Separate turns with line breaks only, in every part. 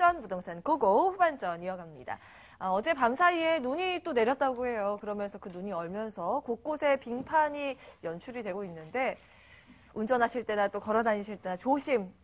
인천 부동산 고고 후반전 이어갑니다. 어제 밤사이에 눈이 또 내렸다고 해요. 그러면서 그 눈이 얼면서 곳곳에 빙판이 연출이 되고 있는데 운전하실 때나 또 걸어 다니실 때나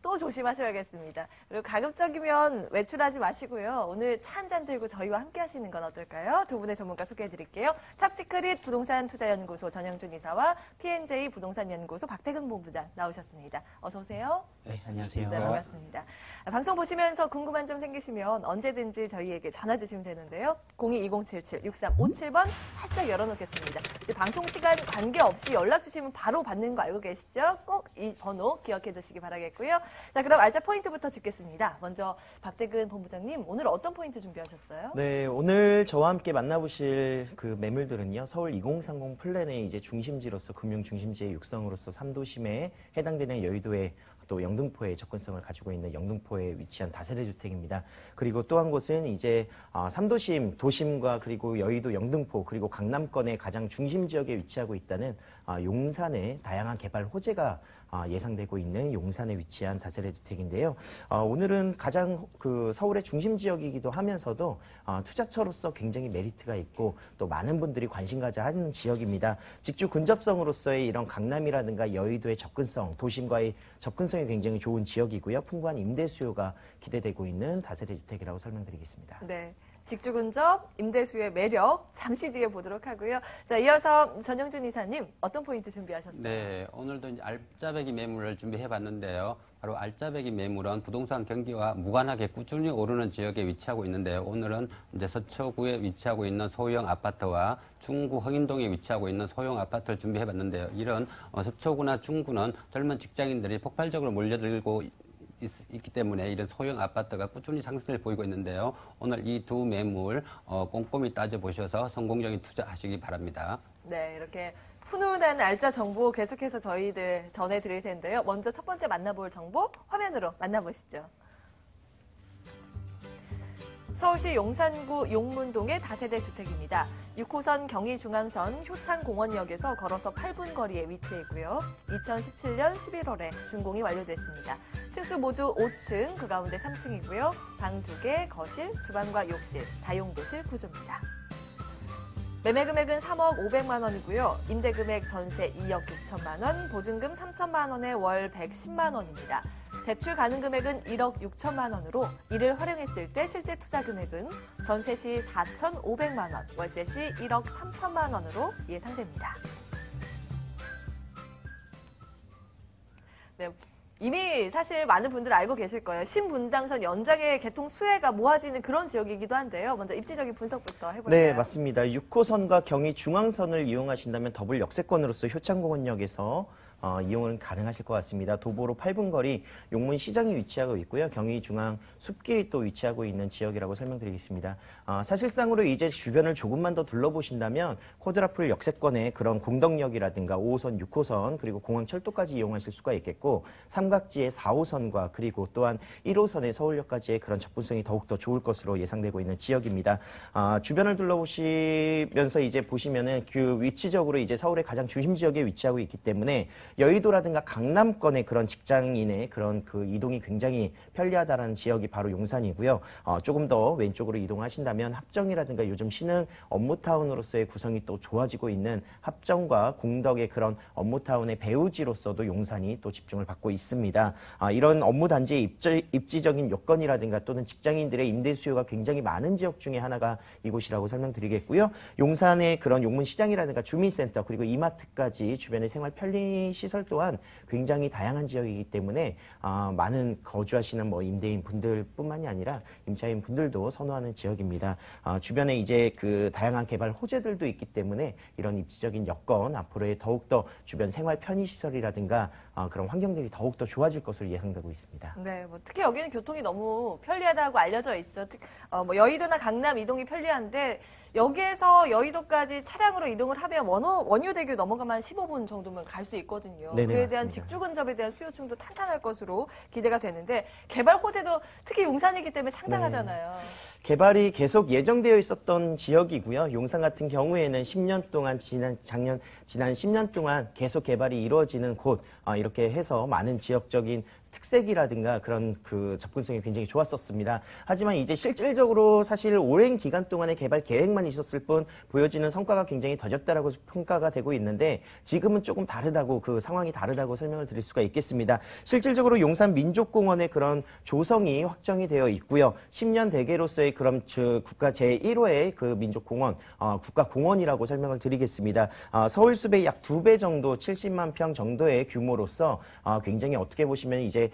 또 조심하셔야겠습니다. 그리고 가급적이면 외출하지 마시고요. 오늘 차 한 잔 들고 저희와 함께 하시는 건 어떨까요? 두 분의 전문가 소개해 드릴게요. 탑시크릿 부동산 투자연구소 전영준 이사와 P&J 부동산 연구소 박태근 본부장 나오셨습니다. 어서 오세요.
네, 안녕하세요.
네, 반갑습니다. 방송 보시면서 궁금한 점 생기시면 언제든지 저희에게 전화 주시면 되는데요. 02-2077-6357번 활짝 열어놓겠습니다. 이제 방송 시간 관계없이 연락 주시면 바로 받는 거 알고 계시죠? 꼭 이 번호 기억해 두시기 바라겠고요. 자, 그럼 알짜 포인트부터 짚겠습니다. 먼저 박태근 본부장님, 오늘 어떤 포인트 준비하셨어요?
네, 오늘 저와 함께 만나보실 그 매물들은요, 서울 2030 플랜의 이제 중심지로서 금융 중심지의 육성으로서 3도심에 해당되는 여의도의 또 영등포의 접근성을 가지고 있는 영등포에 위치한 다세대 주택입니다. 그리고 또 한 곳은 이제 3도심, 도심과 그리고 여의도, 영등포, 그리고 강남권의 가장 중심 지역에 위치하고 있다는 용산의 다양한 개발 호재가 예상되고 있는 용산에 위치한 다세대 주택인데요. 오늘은 가장 그 서울의 중심 지역이기도 하면서도 투자처로서 굉장히 메리트가 있고 또 많은 분들이 관심 가져 하는 지역입니다. 직주 근접성으로서의 이런 강남이라든가 여의도의 접근성, 도심과의 접근성이 굉장히 좋은 지역이고요. 풍부한 임대 수요가 기대되고 있는 다세대 주택이라고 설명드리겠습니다.
네. 직주 근접, 임대 수요의 매력 잠시 뒤에 보도록 하고요. 자, 이어서 전영준 이사님 어떤 포인트 준비하셨어요?
네, 오늘도 이제 알짜배기 매물을 준비해봤는데요. 바로 알짜배기 매물은 부동산 경기와 무관하게 꾸준히 오르는 지역에 위치하고 있는데요. 오늘은 이제 서초구에 위치하고 있는 소형 아파트와 중구 허인동에 위치하고 있는 소형 아파트를 준비해봤는데요. 이런 서초구나 중구는 젊은 직장인들이 폭발적으로 몰려들고 있기 때문에 이런 소형 아파트가 꾸준히 상승을 보이고 있는데요. 오늘 이 두 매물 꼼꼼히 따져보셔서 성공적인 투자하시기 바랍니다.
네, 이렇게 훈훈한 알짜 정보 계속해서 저희들 전해드릴 텐데요. 먼저 첫 번째 만나볼 정보 화면으로 만나보시죠. 서울시 용산구 용문동의 다세대 주택입니다. 6호선 경의중앙선 효창공원역에서 걸어서 8분 거리에 위치해 있고요. 2017년 11월에 준공이 완료됐습니다. 층수 모두 5층, 그 가운데 3층이고요. 방 2개, 거실, 주방과 욕실, 다용도실 구조입니다. 매매 금액은 3억 500만 원이고요. 임대 금액 전세 2억 6천만 원, 보증금 3천만 원에 월 110만 원입니다. 대출 가능 금액은 1억 6천만 원으로 이를 활용했을 때 실제 투자 금액은 전세 시 4,500만 원, 월세 시 1억 3천만 원으로 예상됩니다. 네. 이미 사실 많은 분들 알고 계실 거예요. 신분당선 연장의 개통 수혜가 모아지는 그런 지역이기도 한데요. 먼저 입지적인 분석부터 해볼까요?
네, 맞습니다. 6호선과 경의중앙선을 이용하신다면 더블 역세권으로서 효창공원역에서 이용은 가능하실 것 같습니다. 도보로 8분 거리 용문시장이 위치하고 있고요. 경의중앙 숲길이 또 위치하고 있는 지역이라고 설명드리겠습니다. 사실상으로 이제 주변을 조금만 더 둘러보신다면 코드라풀 역세권의 그런 공덕역이라든가 5호선, 6호선 그리고 공항철도까지 이용하실 수가 있겠고 삼각지의 4호선과 그리고 또한 1호선의 서울역까지의 그런 접근성이 더욱더 좋을 것으로 예상되고 있는 지역입니다. 주변을 둘러보시면서 이제 보시면은 그 위치적으로 이제 서울의 가장 중심 지역에 위치하고 있기 때문에 여의도라든가 강남권의 그런 직장인의 그런 그 이동이 굉장히 편리하다라는 지역이 바로 용산이고요. 조금 더 왼쪽으로 이동하신다면 합정이라든가 요즘 신흥 업무타운으로서의 구성이 또 좋아지고 있는 합정과 공덕의 그런 업무타운의 배후지로서도 용산이 또 집중을 받고 있습니다. 이런 업무단지의 입지적인 요건이라든가 또는 직장인들의 임대 수요가 굉장히 많은 지역 중에 하나가 이곳이라고 설명드리겠고요. 용산의 그런 용문시장이라든가 주민센터 그리고 이마트까지 주변의 생활 편리 시설 또한 굉장히 다양한 지역이기 때문에 많은 거주하시는 뭐 임대인 분들뿐만이 아니라 임차인 분들도 선호하는 지역입니다. 주변에 이제 그 다양한 개발 호재들도 있기 때문에 이런 입지적인 여건 앞으로의 더욱더 주변 생활 편의 시설이라든가 그런 환경들이 더욱더 좋아질 것으로 예상되고 있습니다.
네, 뭐 특히 여기는 교통이 너무 편리하다고 알려져 있죠. 뭐 여의도나 강남 이동이 편리한데 여기에서 여의도까지 차량으로 이동을 하면 원효대교 넘어가면 15분 정도면 갈 수 있거든요.
네네,
그에 대한
맞습니다.
직주 근접에 대한 수요층도 탄탄할 것으로 기대가 되는데 개발 호재도 특히 용산이기 때문에 상당하잖아요.
개발이 계속 예정되어 있었던 지역이고요. 용산 같은 경우에는 10년 동안 지난 10년 동안 계속 개발이 이루어지는 곳 이렇게 해서 많은 지역적인 특색이라든가 그런 그 접근성이 굉장히 좋았었습니다. 하지만 이제 실질적으로 사실 오랜 기간 동안의 개발 계획만 있었을 뿐 보여지는 성과가 굉장히 더뎠다라고 평가가 되고 있는데 지금은 조금 다르다고 그 상황이 다르다고 설명을 드릴 수가 있겠습니다. 실질적으로 용산 민족공원의 그런 조성이 확정이 되어 있고요. 10년 대계로서의 그런 국가 제1호의 그 민족공원, 국가공원이라고 설명을 드리겠습니다. 서울숲의 약 2배 정도 70만 평 정도의 규모로서 굉장히 어떻게 보시면 이제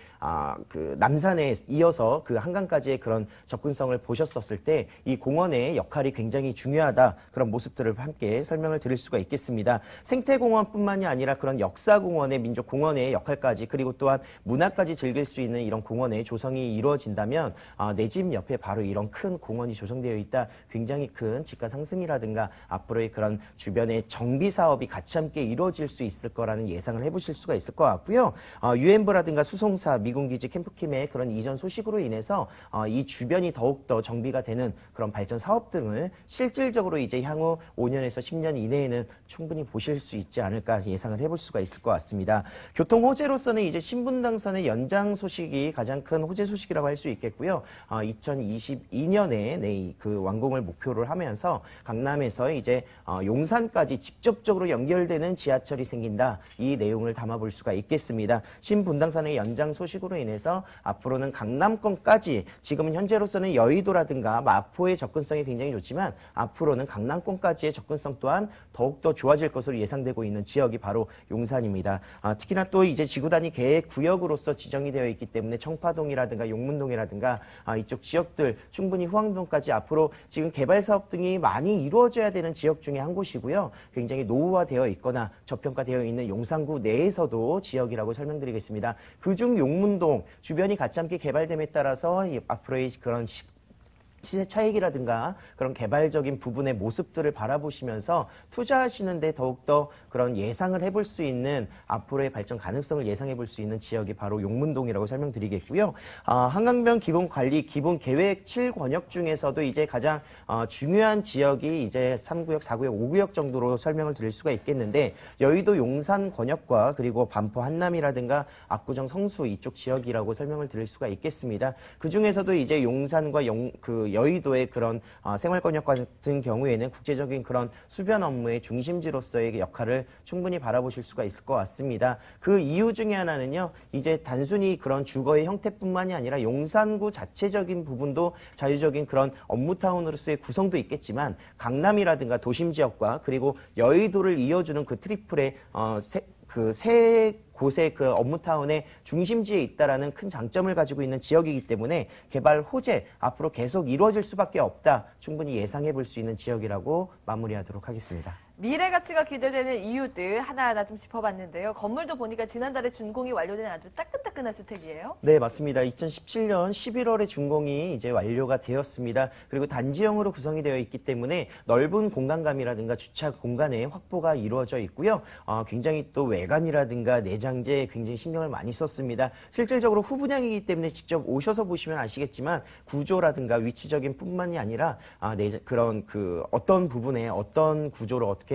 그 남산에 이어서 그 한강까지의 그런 접근성을 보셨었을 때 이 공원의 역할이 굉장히 중요하다 그런 모습들을 함께 설명을 드릴 수가 있겠습니다. 생태공원뿐만이 아니라 그런 역사공원의 민족공원의 역할까지 그리고 또한 문화까지 즐길 수 있는 이런 공원의 조성이 이루어진다면 내 집 옆에 바로 이런 큰 공원이 조성되어 있다. 굉장히 큰 집가 상승이라든가 앞으로의 그런 주변의 정비 사업이 같이 함께 이루어질 수 있을 거라는 예상을 해보실 수가 있을 것 같고요. 유엔부라든가 수송사, 미군기지 캠프킴의 그런 이전 소식으로 인해서 이 주변이 더욱더 정비가 되는 그런 발전 사업 등을 실질적으로 이제 향후 5년에서 10년 이내에는 충분히 보실 수 있지 않을까 예상을 해볼 수가 있을 것 같습니다. 교통 호재로서는 이제 신분당선의 연장 소식이 가장 큰 호재 소식이라고 할 수 있겠고요. 2022년에 그 완공을 목표를 하면서 강남에서 이제 용산까지 직접적으로 연결되는 지하철이 생긴다. 이 내용을 담아볼 수가 있겠습니다. 신분당선의 연장 소식으로 인해서 앞으로는 강남권까지 지금은 현재로서는 여의도라든가 마포의 접근성이 굉장히 좋지만 앞으로는 강남권까지의 접근성 또한 더욱더 좋아질 것으로 예상되고 있는 지역이 바로 용산입니다. 특히나 또 이제 지구단위 계획 구역으로서 지정이 되어 있기 때문에 청파동이라든가 용문동이라든가 이쪽 지역들 충분히 후암동까지 앞으로 지금 개발 사업 등이 많이 이루어져야 되는 지역 중에 한 곳이고요. 굉장히 노후화되어 있거나 저평가되어 있는 용산구 내에서도 지역이라고 설명드리겠습니다. 그중 용문동 주변이 같이 함께 개발됨에 따라서 앞으로의 그런 시세 차익이라든가 그런 개발적인 부분의 모습들을 바라보시면서 투자하시는데 더욱더 그런 예상을 해볼 수 있는 앞으로의 발전 가능성을 예상해 볼 수 있는 지역이 바로 용문동이라고 설명드리겠고요. 한강변 기본관리 기본계획 7권역 중에서도 이제 가장 중요한 지역이 이제 3구역, 4구역, 5구역 정도로 설명을 드릴 수가 있겠는데 여의도 용산 권역과 그리고 반포 한남이라든가 압구정 성수 이쪽 지역이라고 설명을 드릴 수가 있겠습니다. 그 중에서도 이제 용산과 여의도의 그런 생활권역 같은 경우에는 국제적인 그런 수변 업무의 중심지로서의 역할을 충분히 바라보실 수가 있을 것 같습니다. 그 이유 중에 하나는요, 이제 단순히 그런 주거의 형태뿐만이 아니라 용산구 자체적인 부분도 자유적인 그런 업무타운으로서의 구성도 있겠지만 강남이라든가 도심지역과 그리고 여의도를 이어주는 그 트리플의 세 곳의 그 업무타운의 중심지에 있다라는 큰 장점을 가지고 있는 지역이기 때문에 개발 호재 앞으로 계속 이루어질 수밖에 없다. 충분히 예상해 볼 수 있는 지역이라고 마무리하도록 하겠습니다.
미래 가치가 기대되는 이유들 하나하나 좀 짚어봤는데요. 건물도 보니까 지난달에 준공이 완료된 아주 따끈따끈한 주택이에요.
네, 맞습니다. 2017년 11월에 준공이 이제 완료가 되었습니다. 그리고 단지형으로 구성이 되어 있기 때문에 넓은 공간감이라든가 주차 공간의 확보가 이루어져 있고요. 굉장히 또 외관이라든가 내장재에 굉장히 신경을 많이 썼습니다. 실질적으로 후분양이기 때문에 직접 오셔서 보시면 아시겠지만 구조라든가 위치적인 뿐만이 아니라 그런 그 어떤 부분에 어떤 구조로 어떻게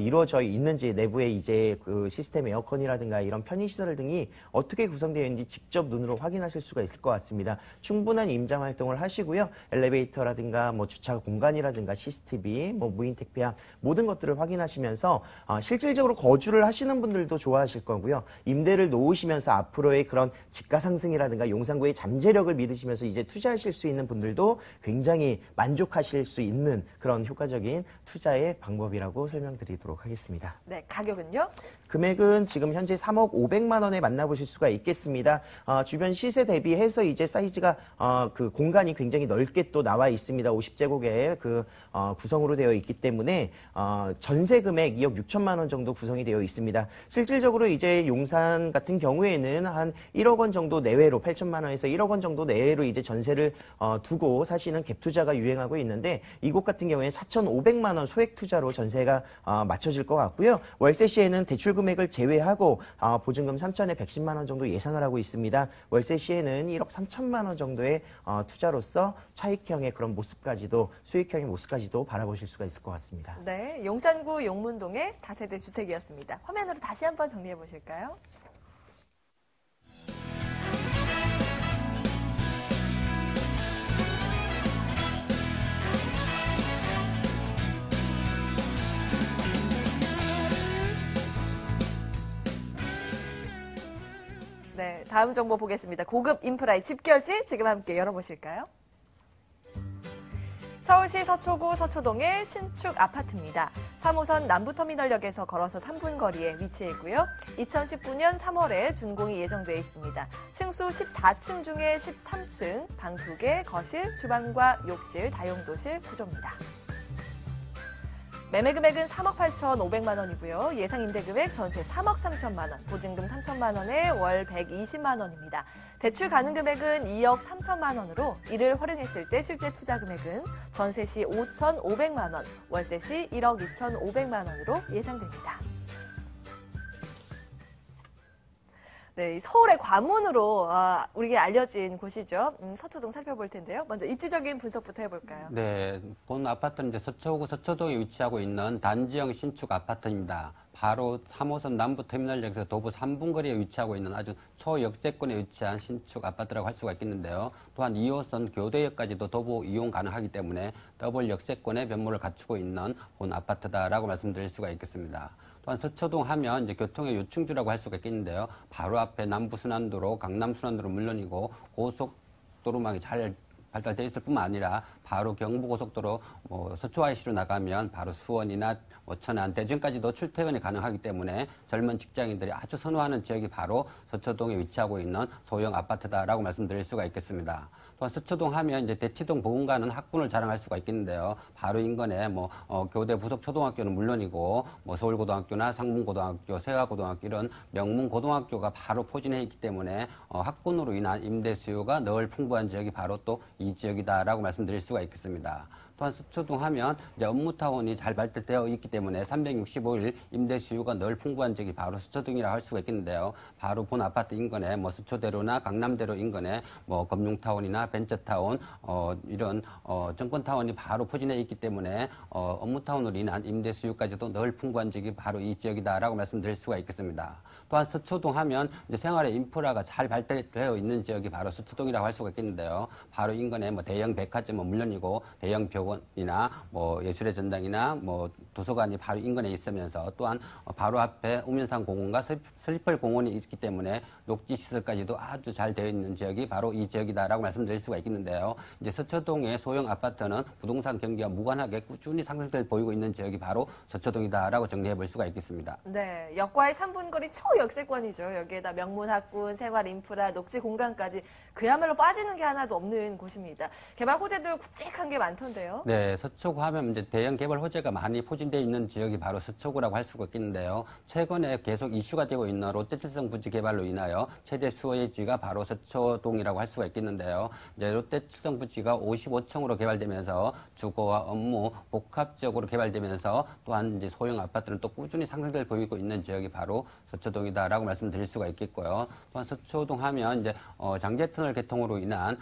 이루어져 있는지 내부에 이제 그 시스템 에어컨이라든가 이런 편의시설 등이 어떻게 구성되어 있는지 직접 눈으로 확인하실 수가 있을 것 같습니다. 충분한 임장 활동을 하시고요. 엘리베이터라든가 뭐 주차 공간이라든가 CCTV, 뭐 무인 택배함 모든 것들을 확인하시면서 실질적으로 거주를 하시는 분들도 좋아하실 거고요. 임대를 놓으시면서 앞으로의 그런 집가 상승이라든가 용산구의 잠재력을 믿으시면서 이제 투자하실 수 있는 분들도 굉장히 만족하실 수 있는 그런 효과적인 투자의 방법이라고 설명드리도록 하겠습니다.
네, 가격은요?
금액은 지금 현재 3억 500만 원에 만나보실 수가 있겠습니다. 주변 시세 대비해서 이제 사이즈가 그 공간이 굉장히 넓게 또 나와 있습니다. 50제곱의 그 구성으로 되어 있기 때문에 전세 금액 2억 6천만 원 정도 구성이 되어 있습니다. 실질적으로 이제 용산 같은 경우에는 한 1억 원 정도 내외로 8천만 원에서 1억 원 정도 내외로 이제 전세를 두고 사시는 갭 투자가 유행하고 있는데 이곳 같은 경우에는 4,500만 원 소액 투자로 전세가 맞춰질 것 같고요. 월세 시에는 대출 금액을 제외하고 보증금 3천에 110만 원 정도 예상을 하고 있습니다. 월세 시에는 1억 3천만 원 정도의 투자로서 차익형의 그런 모습까지도 수익형의 모습까지도 바라보실 수가 있을 것 같습니다.
네, 용산구 용문동의 다세대 주택이었습니다. 화면으로 다시 한번 정리해 보실까요? 다음 정보 보겠습니다. 고급 인프라의 집결지 지금 함께 열어보실까요? 서울시 서초구 서초동의 신축 아파트입니다. 3호선 남부터미널역에서 걸어서 3분 거리에 위치해 있고요. 2019년 3월에 준공이 예정되어 있습니다. 층수 14층 중에 13층, 방 2개, 거실, 주방과 욕실, 다용도실 구조입니다. 매매 금액은 3억 8,500만 원이고요. 예상 임대 금액 전세 3억 3천만 원, 보증금 3천만 원에 월 120만 원입니다. 대출 가능 금액은 2억 3천만 원으로 이를 활용했을 때 실제 투자 금액은 전세 시 5,500만 원, 월세 시 1억 2,500만 원으로 예상됩니다. 네, 서울의 관문으로 우리에게 알려진 곳이죠. 서초동 살펴볼 텐데요. 먼저 입지적인 분석부터 해볼까요?
네, 본 아파트는 이제 서초구 서초동에 위치하고 있는 단지형 신축 아파트입니다. 바로 3호선 남부터미널역에서 도보 3분 거리에 위치하고 있는 아주 초역세권에 위치한 신축 아파트라고 할 수가 있겠는데요. 또한 2호선 교대역까지도 도보 이용 가능하기 때문에 더블 역세권의 면모를 갖추고 있는 본 아파트다라고 말씀드릴 수가 있겠습니다. 또한 서초동 하면 이제 교통의 요충지라고 할 수가 있겠는데요. 바로 앞에 남부순환도로, 강남순환도로 물론이고 고속도로망이 잘 발달되어 있을 뿐만 아니라 바로 경부고속도로 서초 IC로 나가면 바로 수원이나 천안, 대전까지도 출퇴근이 가능하기 때문에 젊은 직장인들이 아주 선호하는 지역이 바로 서초동에 위치하고 있는 소형 아파트다라고 말씀드릴 수가 있겠습니다. 또한 서초동 하면 이제 대치동 보건관은 학군을 자랑할 수가 있겠는데요. 바로 인근에 교대 부속초등학교는 물론이고 서울고등학교나 상문고등학교, 세화고등학교 이런 명문 고등학교가 바로 포진해 있기 때문에 학군으로 인한 임대 수요가 늘 풍부한 지역이 바로 또 이 지역이다라고 말씀드릴 수가 있겠습니다. 또한 서초동 하면 이제 업무타운이 잘 발달되어 있기 때문에 365일 임대 수요가 늘 풍부한 지역이 바로 서초동이라고 할 수가 있겠는데요. 바로 본 아파트 인근에 서초대로나 강남대로 인근에 금융타운이나 벤처타운 이런 정권타운이 바로 포진해 있기 때문에 업무타운으로 인한 임대 수요까지도 늘 풍부한 지역이 바로 이 지역이다라고 말씀드릴 수가 있겠습니다. 또한 서초동 하면 이제 생활의 인프라가 잘 발달되어 있는 지역이 바로 서초동이라고 할 수가 있겠는데요. 바로 인근에 대형 백화점은 물론이고 대형 병원이나 예술의 전당이나 도서관이 바로 인근에 있으면서 또한 바로 앞에 우면산 공원과 슬리펄 공원이 있기 때문에 녹지 시설까지도 아주 잘 되어 있는 지역이 바로 이 지역이다라고 말씀드릴 수가 있겠는데요. 이제 서초동의 소형 아파트는 부동산 경기와 무관하게 꾸준히 상승세를 보이고 있는 지역이 바로 서초동이다라고 정리해 볼 수가 있겠습니다.
네, 역과의 3분 거리 초역세권이죠. 여기에다 명문 학군, 생활 인프라, 녹지 공간까지 그야말로 빠지는 게 하나도 없는 곳입니다. 개발 호재도 굵직한 게 많던데요.
네, 서초구 하면 이제 대형 개발 호재가 많이 포진되어 있는 지역이 바로 서초구라고 할 수가 있겠는데요. 최근에 계속 이슈가 되고 있는 롯데칠성 부지 개발로 인하여 최대 수요지가 바로 서초동이라고 할 수가 있겠는데요. 이제 롯데칠성 부지가 55층으로 개발되면서 주거와 업무 복합적으로 개발되면서 또한 이제 소형 아파트는 또 꾸준히 상승세를 보이고 있는 지역이 바로 서초동이다라고 말씀드릴 수가 있겠고요. 또한 서초동 하면 이제 장제터널 개통으로 인한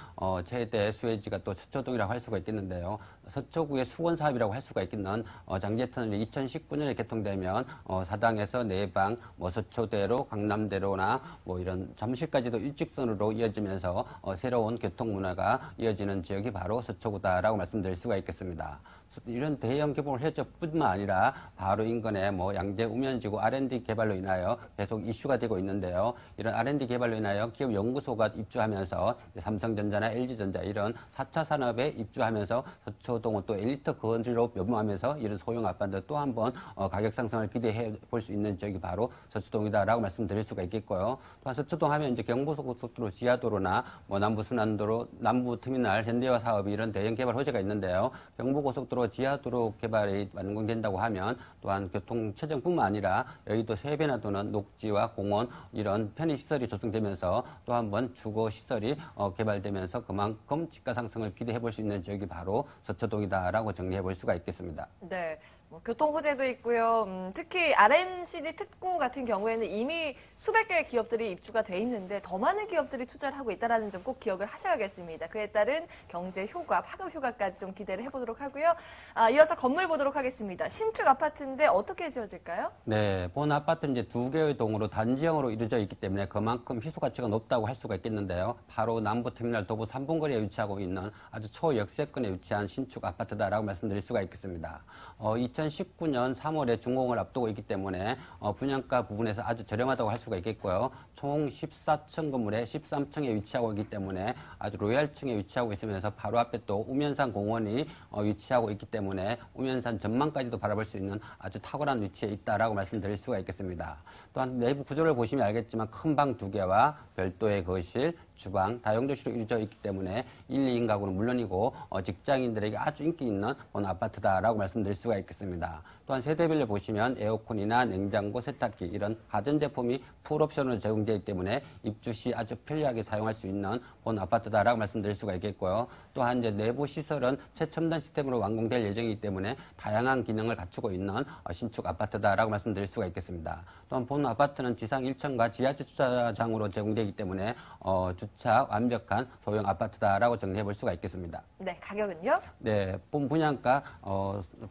최대 수요지가 또 서초동이라고 할 수가 있겠는데요. 서초구의 수원 사업이라고 할 수가 있겠는 장제터널이 2019년에 개통되면 사당에서 내방, 서초대로, 강남대로나 이런 잠실까지도 일직선으로 이어지면서 새로운 교통 문화가 이어지는 지역이 바로 서초구다라고 말씀드릴 수가 있겠습니다. 이런 대형 개발 호재뿐만 아니라 바로 인근에 양재 우면지구 R&D 개발로 인하여 계속 이슈가 되고 있는데요. 이런 R&D 개발로 인하여 기업 연구소가 입주하면서 삼성전자나 LG전자 이런 4차 산업에 입주하면서 서초동은 또 엘리트 건설로 변모하면서 이런 소형 아파트 또 한 번 가격 상승을 기대해 볼 수 있는 지역이 바로 서초동이다라고 말씀드릴 수가 있겠고요. 또한 서초동 하면 이제 경부고속도로 지하도로나 남부순환도로, 남부터미널, 현대화 사업이 이런 대형 개발 호재가 있는데요. 경부고속도로 지하도로 개발이 완공된다고 하면 또한 교통 체증뿐만 아니라 여의도 세변화도는 녹지와 공원 이런 편의시설이 조성되면서 또 한 번 주거시설이 개발되면서 그만큼 집가 상승을 기대해 볼 수 있는 지역이 바로 서초동이다라고 정리해 볼 수가 있겠습니다.
네. 교통 호재도 있고요. 특히 R&CD 특구 같은 경우에는 이미 수백 개의 기업들이 입주가 돼 있는데 더 많은 기업들이 투자를 하고 있다는 점 꼭 기억을 하셔야겠습니다. 그에 따른 경제 효과, 파급 효과까지 좀 기대를 해보도록 하고요. 이어서 건물 보도록 하겠습니다. 신축 아파트인데 어떻게 지어질까요?
네, 본 아파트는 이제 2개의 동으로 단지형으로 이루어져 있기 때문에 그만큼 희소 가치가 높다고 할 수가 있겠는데요. 바로 남부터미널 도보 3분 거리에 위치하고 있는 아주 초역세권에 위치한 신축 신축 아파트다라고 말씀드릴 수가 있겠습니다. 2019년 3월에 준공을 앞두고 있기 때문에 분양가 부분에서 아주 저렴하다고 할 수가 있겠고요. 총 14층 건물에 13층에 위치하고 있기 때문에 아주 로얄층에 위치하고 있으면서 바로 앞에 또 우면산 공원이 위치하고 있기 때문에 우면산 전망까지도 바라볼 수 있는 아주 탁월한 위치에 있다라고 말씀드릴 수가 있겠습니다. 또한 내부 구조를 보시면 알겠지만 큰 방 2개와 별도의 거실, 주방, 다용도시로 이루어져 있기 때문에 1, 2인 가구는 물론이고 직장인들에게 아주 인기 있는 아파트다라고 말씀드릴 수가 있겠습니다. 또한 세대별로 보시면 에어컨이나 냉장고, 세탁기 이런 가전제품이 풀옵션으로 제공되기 때문에 입주 시 아주 편리하게 사용할 수 있는 아파트다라고 말씀드릴 수가 있겠고요. 또한 이제 내부 시설은 최첨단 시스템으로 완공될 예정이기 때문에 다양한 기능을 갖추고 있는 신축 아파트다라고 말씀드릴 수가 있겠습니다. 또한 본 아파트는 지상 1층과 지하철 주차장으로 제공되기 때문에 주차 완벽한 소형 아파트다라고 정리해 볼 수가 있겠습니다.
네, 가격은요?
네, 본 분양가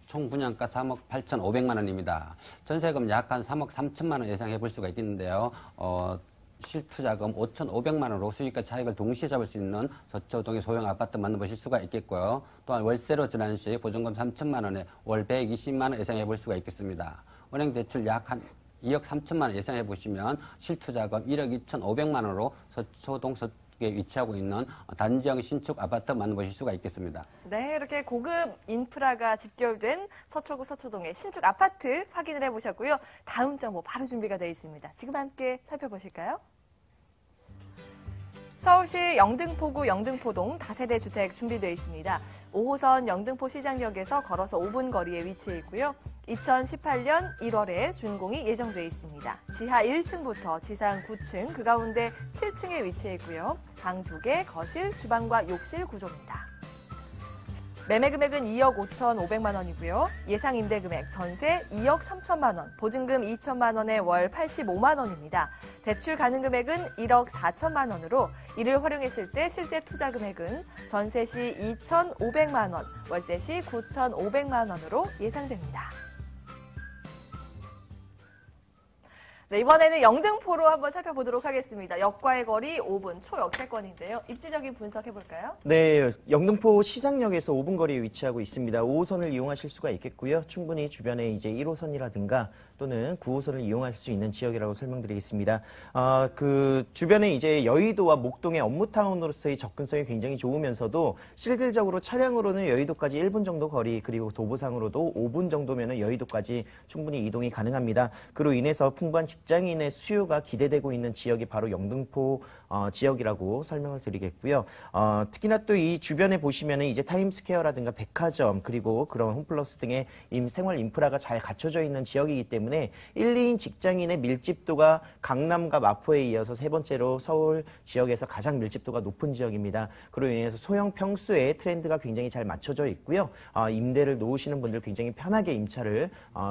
총 분양가 3억 8,500만 원입니다. 전세금 약 한 3억 3천만 원 예상해 볼 수가 있겠는데요. 실투자금 5,500만 원으로 수익과 차익을 동시에 잡을 수 있는 서초동의 소형 아파트 만나보실 수가 있겠고요. 또한 월세로 지난 시 보증금 3천만 원에 월 120만 원 예상해 볼 수가 있겠습니다. 은행 대출 약 한 2억 3천만 원 예상해 보시면 실투자금 1억 2,500만 원으로 서초동 에 위치하고 있는 단지형 신축 아파트 만나보실 수가 있겠습니다.
네, 이렇게 고급 인프라가 집결된 서초구 서초동의 신축 아파트 확인을 해보셨고요. 다음 정보 바로 준비가 되어 있습니다. 지금 함께 살펴보실까요? 서울시 영등포구 영등포동 다세대 주택 준비되어 있습니다. 5호선 영등포 시장역에서 걸어서 5분 거리에 위치해 있고요. 2018년 1월에 준공이 예정되어 있습니다. 지하 1층부터 지상 9층, 그 가운데 7층에 위치해 있고요. 방 2개, 거실, 주방과 욕실 구조입니다. 매매 금액은 2억 5,500만 원이고요. 예상 임대 금액 전세 2억 3천만 원, 보증금 2천만 원에 월 85만 원입니다. 대출 가능 금액은 1억 4천만 원으로 이를 활용했을 때 실제 투자 금액은 전세 시 2,500만 원, 월세 시 9,500만 원으로 예상됩니다. 네, 이번에는 영등포로 한번 살펴보도록 하겠습니다. 역과의 거리 5분 초역세권인데요. 입지적인 분석해볼까요?
네, 영등포 시장역에서 5분 거리에 위치하고 있습니다. 5호선을 이용하실 수가 있겠고요. 충분히 주변에 이제 1호선이라든가 또는 9호선을 이용할 수 있는 지역이라고 설명드리겠습니다. 그 주변에 이제 여의도와 목동의 업무타운으로서의 접근성이 굉장히 좋으면서도 실질적으로 차량으로는 여의도까지 1분 정도 거리, 그리고 도보상으로도 5분 정도면은 여의도까지 충분히 이동이 가능합니다. 그로 인해서 풍부한 직장인의 수요가 기대되고 있는 지역이 바로 영등포 지역이라고 설명을 드리겠고요. 특히나 또 이 주변에 보시면은 이제 타임스퀘어라든가 백화점, 그리고 그런 홈플러스 등의 생활 인프라가 잘 갖춰져 있는 지역이기 때문에 1, 2인 직장인의 밀집도가 강남과 마포에 이어서 세 번째로 서울 지역에서 가장 밀집도가 높은 지역입니다. 그로 인해서 소형 평수의 트렌드가 굉장히 잘 맞춰져 있고요. 임대를 놓으시는 분들 굉장히 편하게 임차를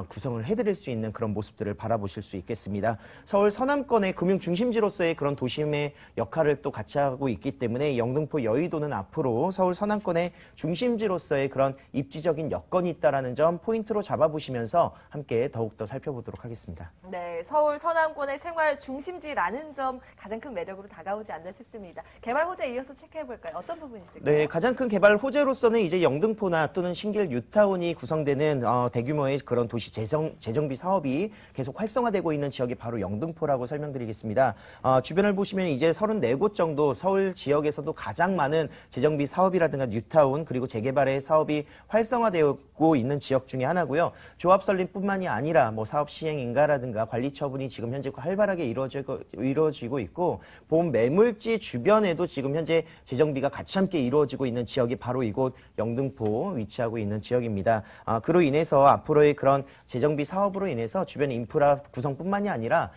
구성을 해드릴 수 있는 그런 모습들을 바라보실 수 있겠습니다. 서울 서남권의 금융 중심지로서의 그런 도심의 역할을 또 같이 하고 있기 때문에 영등포 여의도는 앞으로 서울 서남권의 중심지로서의 그런 입지적인 여건이 있다는 점 포인트로 잡아보시면서 함께 더욱더 살펴보도록 하겠습니다.
네, 서울 서남권의 생활 중심지라는 점 가장 큰 매력으로 다가오지 않나 싶습니다. 개발 호재 이어서 체크해볼까요? 어떤 부분이 있을까요?
네, 가장 큰 개발 호재로서는 이제 영등포나 또는 신길 뉴타운이 구성되는 대규모의 그런 도시 재정비 사업이 계속 활성화되고 있는 지역이 바로 영등포라고 설명드리겠습니다. 주변을 보시면 이제 34곳 정도 서울 지역에서도 가장 많은 재정비 사업이라든가 뉴타운, 그리고 재개발의 사업이 활성화되고 있는 지역 중에 하나고요. 조합 설립뿐만이 아니라 뭐 사업 시행 인가라든가 관리 처분이 지금 현재 활발하게 이루어지고 있고, 본 매물지 주변에도 지금 현재 재정비가 같이 함께 이루어지고 있는 지역이 바로 이곳 영등포 위치하고 있는 지역입니다. 그로 인해서 앞으로의 그런 재정비 사업으로 인해서 주변 인프라 구성뿐만이 아니라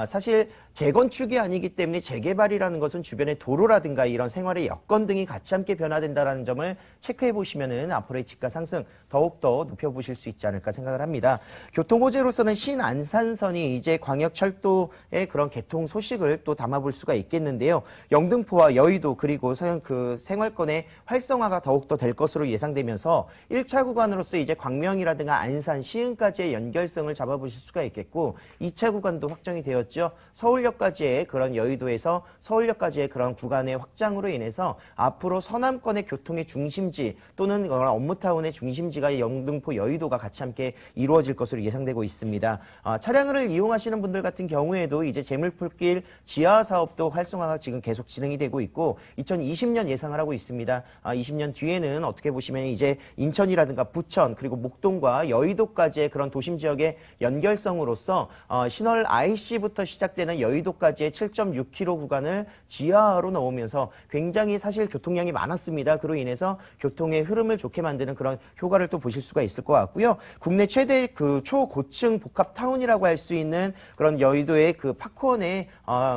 사실 재건축이 아니기 때문에 재개발이라는 것은 주변의 도로라든가 이런 생활의 여건 등이 같이 함께 변화된다는 점을 체크해 보시면은 앞으로의 집가 상승 더욱 더욱더 높여보실 수 있지 않을까 생각을 합니다. 교통 호재로서는 신안산선이 이제 광역철도의 그런 개통 소식을 또 담아볼 수가 있겠는데요. 영등포와 여의도 그리고 그 생활권의 활성화가 더욱더 될 것으로 예상되면서 1차 구간으로서 이제 광명이라든가 안산, 시흥까지의 연결성을 잡아보실 수가 있겠고 2차 구간도 확정이 되었죠. 서울역까지의 그런 여의도에서 서울역까지의 그런 구간의 확장으로 인해서 앞으로 서남권의 교통의 중심지 또는 업무타운의 중심지가 영등포, 여의도가 같이 함께 이루어질 것으로 예상되고 있습니다. 차량을 이용하시는 분들 같은 경우에도 이제 재물풀길 지하 사업도 활성화가 지금 계속 진행이 되고 있고 2020년 예상을 하고 있습니다. 20년 뒤에는 어떻게 보시면 이제 인천이라든가 부천 그리고 목동과 여의도까지의 그런 도심 지역의 연결성으로서 신월 IC부터 시작되는 여의도까지의 7.6km 구간을 지하로 넣으면서 굉장히 사실 교통량이 많았습니다. 그로 인해서 교통의 흐름을 좋게 만드는 그런 효과를 또 보실 수가 있을 것 같고요. 국내 최대 그 초고층 복합타운이라고 할 수 있는 그런 여의도의 그 파크원의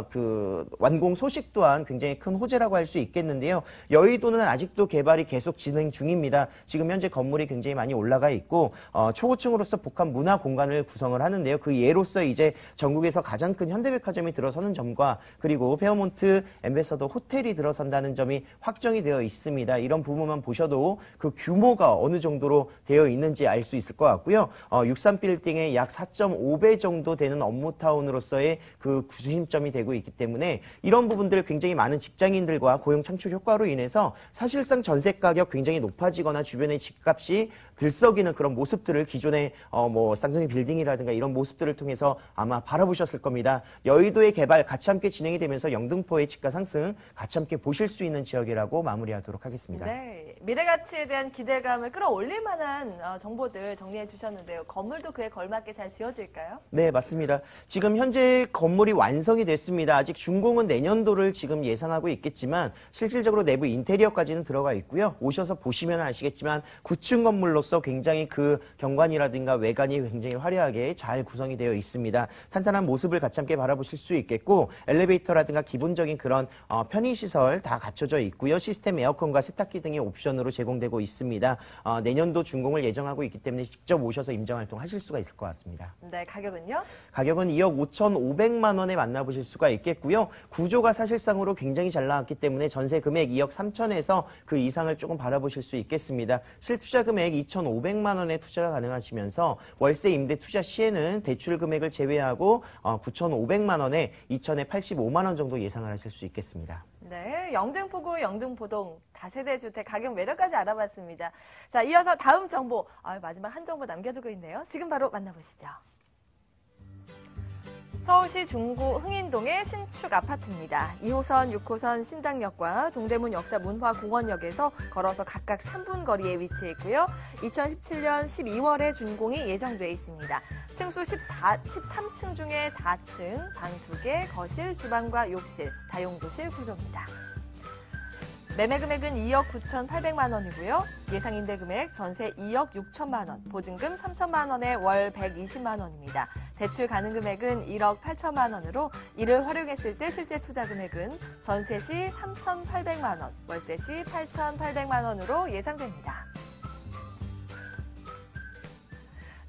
그 완공 소식 또한 굉장히 큰 호재라고 할 수 있겠는데요. 여의도는 아직도 개발이 계속 진행 중입니다. 지금 현재 건물이 굉장히 많이 올라가 있고 초고층으로서 복합 문화 공간을 구성을 하는데요. 그 예로서 이제 전국에서 가장 큰 현대백화점이 들어서는 점과 그리고 페어몬트 엠베서더 호텔이 들어선다는 점이 확정이 되어 있습니다. 이런 부분만 보셔도 그 규모가 어느 정도로 되어 있는지 알 수 있을 것 같고요. 63빌딩의 약 4.5배 정도 되는 업무타운으로서의 그 중심점이 되고 있기 때문에 이런 부분들 굉장히 많은 직장인들과 고용 창출 효과로 인해서 사실상 전세 가격 굉장히 높아지거나 주변의 집값이 들썩이는 그런 모습들을 기존의 뭐 쌍둥이 빌딩이라든가 이런 모습들을 통해서 아마 바라보셨을 겁니다. 여의도의 개발 같이 함께 진행이 되면서 영등포의 집가 상승 같이 함께 보실 수 있는 지역이라고 마무리하도록 하겠습니다.
네, 미래 가치에 대한 기대감을 끌어올릴 만한 정보들 정리해 주셨는데요. 건물도 그에 걸맞게 잘 지어질까요?
네, 맞습니다. 지금 현재 건물이 완성이 됐습니다. 아직 준공은 내년도를 지금 예상하고 있겠지만 실질적으로 내부 인테리어까지는 들어가 있고요. 오셔서 보시면 아시겠지만 9층 건물로서 굉장히 그 경관이라든가 외관이 굉장히 화려하게 잘 구성이 되어 있습니다. 탄탄한 모습을 같이 함께 바라보실 수 있겠고 엘리베이터라든가 기본적인 그런 편의시설 다 갖춰져 있고요. 시스템 에어컨과 세탁기 등이 옵션으로 제공되고 있습니다. 내년도 준공을 예정하고 있기 때문에 직접 오셔서 임장활동 하실 수가 있을 것 같습니다.
네, 가격은요?
가격은 2억 5,500만 원에 만나보실 수가 있겠고요. 구조가 사실상으로 굉장히 잘 나왔기 때문에 전세 금액 2억 3천에서 그 이상을 조금 바라보실 수 있겠습니다. 실투자 금액 2,500만 원에 투자가 가능하시면서 월세 임대 투자 시에는 대출 금액을 제외하고 9,500만 원에 2천에 85만 원 정도 예상을 하실 수 있겠습니다.
네, 영등포구 영등포동 다세대 주택 가격 매력까지 알아봤습니다. 자, 이어서 다음 정보, 마지막 한 정보 남겨두고 있네요. 지금 바로 만나보시죠. 서울시 중구 흥인동의 신축 아파트입니다. 2호선, 6호선 신당역과 동대문 역사문화공원역에서 걸어서 각각 3분 거리에 위치해 있고요. 2017년 12월에 준공이 예정돼 있습니다. 층수 13층 중에 4층, 방 2개, 거실, 주방과 욕실, 다용도실 구조입니다. 매매 금액은 2억 9,800만 원이고요. 예상 임대 금액 전세 2억 6천만 원, 보증금 3천만 원에 월 120만 원입니다. 대출 가능 금액은 1억 8천만 원으로 이를 활용했을 때 실제 투자 금액은 전세 시 3,800만 원, 월세 시 8,800만 원으로 예상됩니다.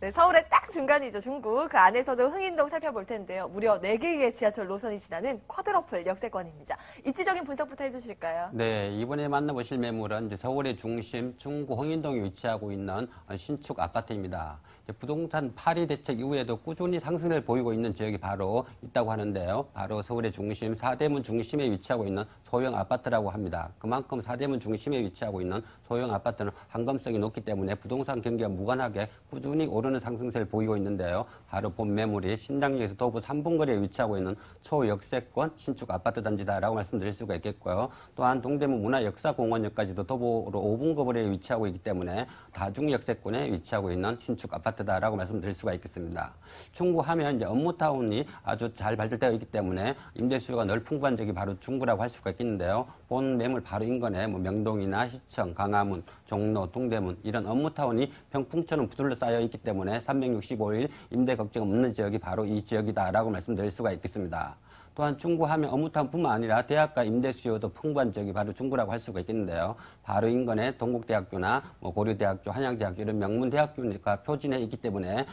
네, 서울의 딱 중간이죠, 중구. 그 안에서도 흥인동 살펴볼 텐데요. 무려 4개의 지하철 노선이 지나는 쿼드러플 역세권입니다. 입지적인 분석부터 해주실까요?
네, 이번에 만나보실 매물은 이제 서울의 중심 중구 흥인동에 위치하고 있는 신축 아파트입니다. 부동산 파리 대책 이후에도 꾸준히 상승을 보이고 있는 지역이 바로 있다고 하는데요. 바로 서울의 중심, 사대문 중심에 위치하고 있는 소형 아파트라고 합니다. 그만큼 사대문 중심에 위치하고 있는 소형 아파트는 황금성이 높기 때문에 부동산 경기와 무관하게 꾸준히 오르는 상승세를 보이고 있는데요. 바로 본 매물이 신당역에서 도보 3분 거리에 위치하고 있는 초역세권 신축 아파트 단지다라고 말씀드릴 수가 있겠고요. 또한 동대문 문화역사공원역까지도 도보로 5분 거리에 위치하고 있기 때문에 다중역세권에 위치하고 있는 신축 아파트다라고 말씀드릴 수가 있겠습니다. 중구하면 이제 업무타운이 아주 잘 발달되어 있기 때문에 임대 수요가 늘 풍부한 지역이 바로 중구라고 할 수가 있겠는데요. 본 매물 바로 인근에 명동이나 시청, 강화문, 종로, 동대문 이런 업무타운이 병풍처럼 부들러 쌓여 있기 때문에 365일 임대 걱정 없는 지역이 바로 이 지역이다라고 말씀드릴 수가 있겠습니다. 또한 중구하면 업무타운뿐만 아니라 대학가 임대 수요도 풍부한 지역이 바로 중구라고 할 수가 있겠는데요. 바로 인근에 동국대학교나 고려대학교, 한양대학교 이런 명문 대학교가 표진해 있기 때문에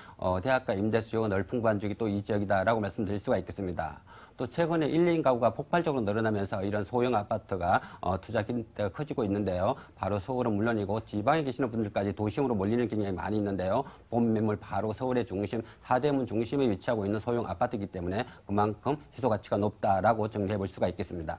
대학가 임대 수요가 늘 풍부한 지역이 또 이 지역이다라고 말씀드릴 수가 있겠습니다. 또 최근에 1인 가구가 폭발적으로 늘어나면서 이런 소형 아파트가 투자 기대가 커지고 있는데요. 바로 서울은 물론이고 지방에 계시는 분들까지 도심으로 몰리는 경향이 많이 있는데요. 본 매물 바로 서울의 중심, 사대문 중심에 위치하고 있는 소형 아파트이기 때문에 그만큼 희소 가치가 높다라고 정리해 볼 수가 있겠습니다.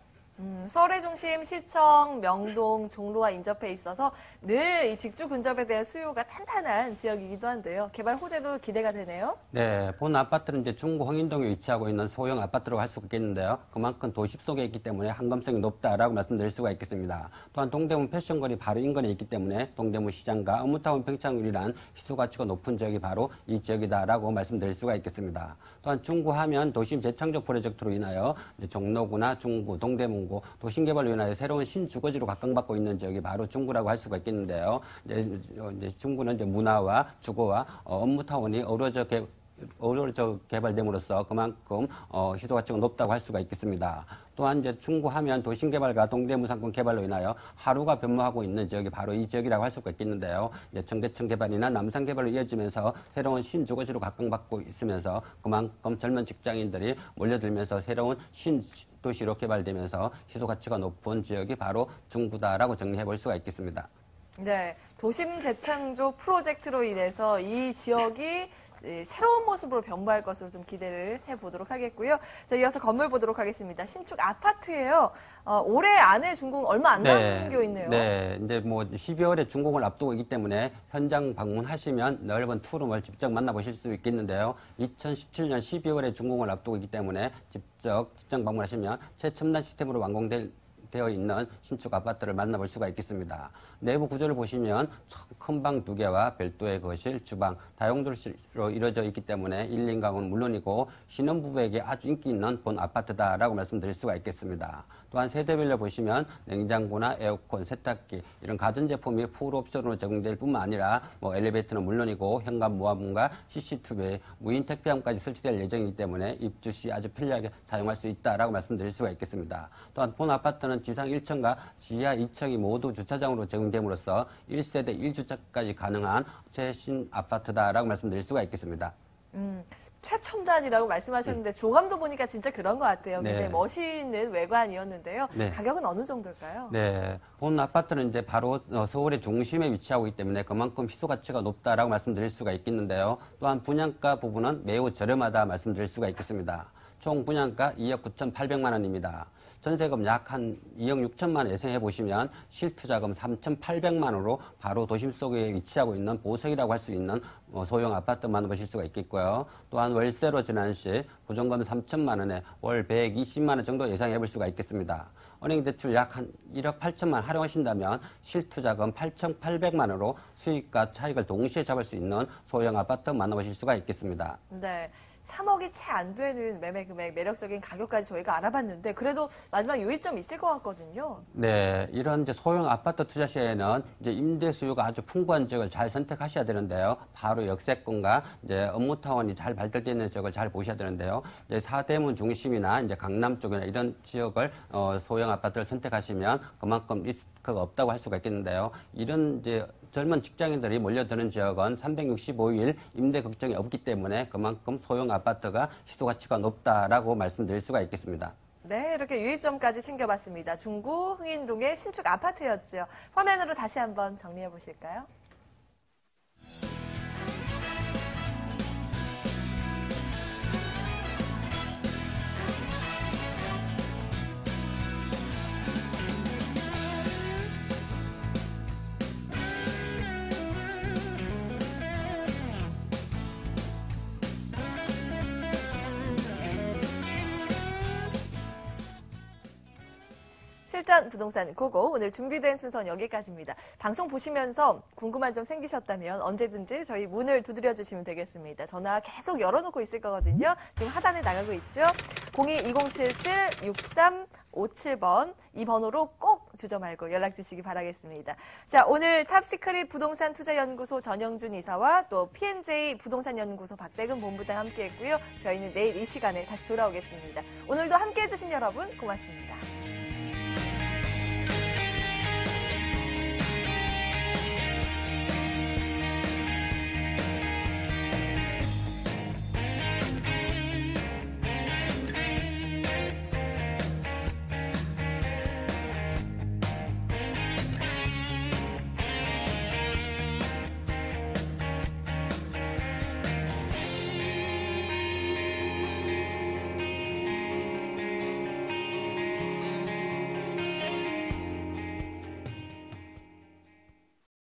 서울의 중심, 시청, 명동, 종로와 인접해 있어서 늘 이 직주 근접에 대한 수요가 탄탄한 지역이기도 한데요. 개발 호재도 기대가 되네요.
네, 본 아파트는 이제 중구 황인동에 위치하고 있는 소형 아파트라고 할 수가 있겠는데요. 그만큼 도시 속에 있기 때문에 한검성이 높다라고 말씀드릴 수가 있겠습니다. 또한 동대문 패션거리 바로 인근에 있기 때문에 동대문 시장과 업무타운 평창률이란 희소 가치가 높은 지역이 바로 이 지역이다라고 말씀드릴 수가 있겠습니다. 또한 중구하면 도심 재창조 프로젝트로 인하여 이제 종로구나 중구, 동대문구 도심개발로 인하여 새로운 신주거지로 각광받고 있는 지역이 바로 중구라고 할 수가 있겠는데요. 이제 중구는 이제 문화와 주거와 업무타운이 어우러져 개발됨으로써 그만큼 희소 가치가 높다고 할 수가 있겠습니다. 또한 이제 중구하면 도심개발과 동대문 상권 개발로 인하여 하루가 변모하고 있는 지역이 바로 이 지역이라고 할 수가 있겠는데요. 이제 청계천 개발이나 남산 개발로 이어지면서 새로운 신주거지로 각광받고 있으면서 그만큼 젊은 직장인들이 몰려들면서 새로운 신도시로 개발되면서 희소 가치가 높은 지역이 바로 중구다라고 정리해 볼 수가 있겠습니다.
네, 도심 재창조 프로젝트로 인해서 이 지역이 새로운 모습으로 변모할 것으로 좀 기대를 해보도록 하겠고요. 자, 이어서 건물 보도록 하겠습니다. 신축 아파트예요. 올해 안에 준공 얼마 안 남겨 있네요.
네, 이제 뭐 12월에 준공을 앞두고 있기 때문에 현장 방문하시면 넓은 투룸을 직접 만나보실 수 있겠는데요. 2017년 12월에 준공을 앞두고 있기 때문에 직접 현장 방문하시면 최첨단 시스템으로 되어 있는 신축 아파트를 만나볼 수가 있겠습니다. 내부 구조를 보시면 큰 방 2개와 별도의 거실, 주방, 다용도실로 이루어져 있기 때문에 1인 가구는 물론이고 신혼부부에게 아주 인기 있는 본 아파트다라고 말씀드릴 수가 있겠습니다. 또한 세대별로 보시면 냉장고나 에어컨, 세탁기 이런 가전제품이 풀옵션으로 제공될 뿐만 아니라 뭐 엘리베이터는 물론이고 현관 모아문과 CCTV, 무인 택배함까지 설치될 예정이기 때문에 입주 시 아주 편리하게 사용할 수 있다라고 말씀드릴 수가 있겠습니다. 또한 본 아파트는 지상 1층과 지하 2층이 모두 주차장으로 제공됨으로써 1세대 1주차까지 가능한 최신 아파트다라고 말씀드릴 수가 있겠습니다.
최첨단이라고 말씀하셨는데 조감도 보니까 진짜 그런 것 같아요.
네.
굉장히 멋있는 외관이었는데요.
네.
가격은 어느 정도일까요?
네, 본 아파트는 이제 바로 서울의 중심에 위치하고 있기 때문에 그만큼 희소 가치가 높다라고 말씀드릴 수가 있겠는데요. 또한 분양가 부분은 매우 저렴하다 말씀드릴 수가 있겠습니다. 총 분양가 2억 9,800만 원입니다. 전세금 약 한 2억 6천만 원 예상해 보시면 실투자금 3,800만 원으로 바로 도심 속에 위치하고 있는 보석이라고 할 수 있는 소형 아파트 만나보실 수가 있겠고요. 또한 월세로 지난 시 보증금 3천만 원에 월 120만 원 정도 예상해 볼 수가 있겠습니다. 은행 대출 약 한 1억 8천만 원 활용하신다면 실투자금 8,800만 원으로 수익과 차익을 동시에 잡을 수 있는 소형 아파트 만나보실 수가 있겠습니다.
네. 3억이 채 안 되는 매매 금액, 매력적인 가격까지 저희가 알아봤는데 그래도 마지막 유의점 있을 것 같거든요.
네, 이런 이제 소형 아파트 투자 시에는 이제 임대 수요가 아주 풍부한 지역을 잘 선택하셔야 되는데요. 바로 역세권과 이제 업무타운이 잘 발달되어 있는 지역을 잘 보셔야 되는데요. 이제 사대문 중심이나 이제 강남 쪽이나 이런 지역을 소형 아파트를 선택하시면 그만큼 리스크가 없다고 할 수가 있겠는데요. 이런 이제 젊은 직장인들이 몰려드는 지역은 365일 임대 걱정이 없기 때문에 그만큼 소형 아파트가 시도 가치가 높다라고 말씀드릴 수가 있겠습니다.
네, 이렇게 유의점까지 챙겨봤습니다. 중구 흥인동의 신축 아파트였죠. 화면으로 다시 한번 정리해 보실까요? 실전 부동산 고고 오늘 준비된 순서는 여기까지입니다. 방송 보시면서 궁금한 점 생기셨다면 언제든지 저희 문을 두드려 주시면 되겠습니다. 전화 계속 열어놓고 있을 거거든요. 지금 하단에 나가고 있죠. 02-2077-6357번 이 번호로 꼭 주저 말고 연락 주시기 바라겠습니다. 자, 오늘 탑시크릿 부동산 투자연구소 전영준 이사와 또 P&J 부동산연구소 박대근 본부장 함께했고요. 저희는 내일 이 시간에 다시 돌아오겠습니다. 오늘도 함께해 주신 여러분 고맙습니다.